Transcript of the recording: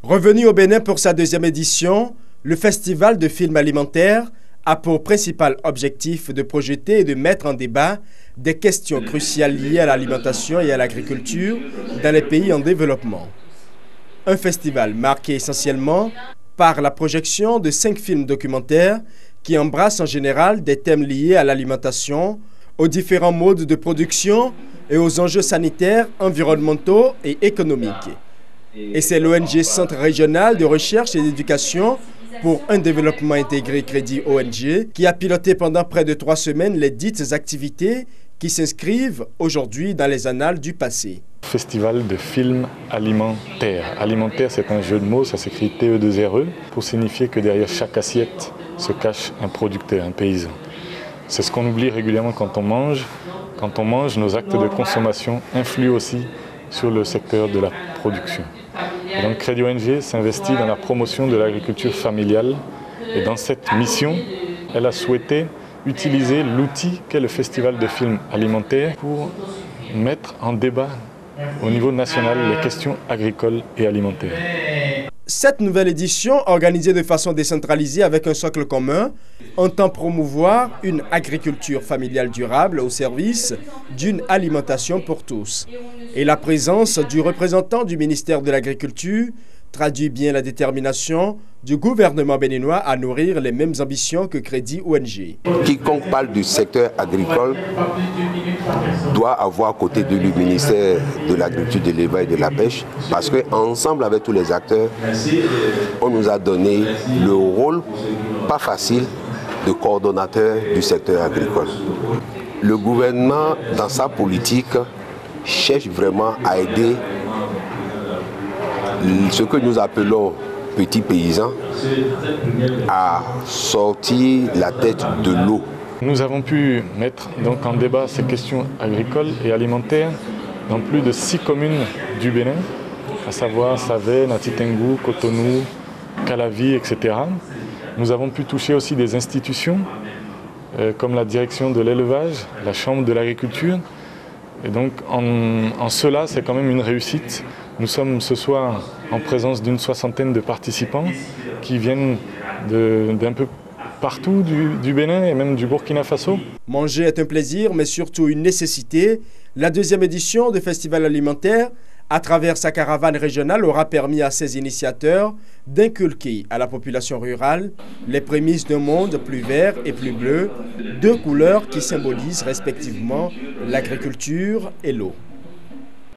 Revenu au Bénin pour sa deuxième édition, le Festival de films alimentaires a pour principal objectif de projeter et de mettre en débat des questions cruciales liées à l'alimentation et à l'agriculture dans les pays en développement. Un festival marqué essentiellement par la projection de 5 films documentaires qui embrassent en général des thèmes liés à l'alimentation, aux différents modes de production et aux enjeux sanitaires, environnementaux et économiques. Et c'est l'ONG Centre régional de recherche et d'éducation pour un développement intégré Crédit ONG qui a piloté pendant près de 3 semaines les dites activités qui s'inscrivent aujourd'hui dans les annales du passé. Festival de films alimentaires. Alimentaire, c'est un jeu de mots, ça s'écrit TE2RE, pour signifier que derrière chaque assiette se cache un producteur, un paysan. C'est ce qu'on oublie régulièrement quand on mange. Quand on mange, nos actes de consommation influent aussi sur le secteur de la production. Et donc Crédit ONG s'investit dans la promotion de l'agriculture familiale et dans cette mission, elle a souhaité utiliser l'outil qu'est le Festival de films alimentaires pour mettre en débat au niveau national les questions agricoles et alimentaires. Cette nouvelle édition, organisée de façon décentralisée avec un socle commun, entend promouvoir une agriculture familiale durable au service d'une alimentation pour tous. Et la présence du représentant du ministère de l'Agriculture traduit bien la détermination du gouvernement béninois à nourrir les mêmes ambitions que Crédit ONG. Quiconque parle du secteur agricole doit avoir à côté de lui le ministère de l'Agriculture, de l'Élevage et de la Pêche, parce qu'ensemble avec tous les acteurs, on nous a donné le rôle, pas facile, de coordonnateur du secteur agricole. Le gouvernement, dans sa politique, cherche vraiment à aider ce que nous appelons petits paysans à sortir la tête de l'eau. Nous avons pu mettre donc en débat ces questions agricoles et alimentaires dans plus de 6 communes du Bénin, à savoir Savé, Natitengu, Cotonou, Calavi, etc. Nous avons pu toucher aussi des institutions comme la direction de l'élevage, la chambre de l'agriculture. Et donc en cela, c'est quand même une réussite. Nous sommes ce soir en présence d'une 60aine de participants qui viennent d'un peu partout du Bénin et même du Burkina Faso. Manger est un plaisir, mais surtout une nécessité. La deuxième édition du Festival alimentaire, à travers sa caravane régionale, aura permis à ses initiateurs d'inculquer à la population rurale les prémices d'un monde plus vert et plus bleu, 2 couleurs qui symbolisent respectivement l'agriculture et l'eau.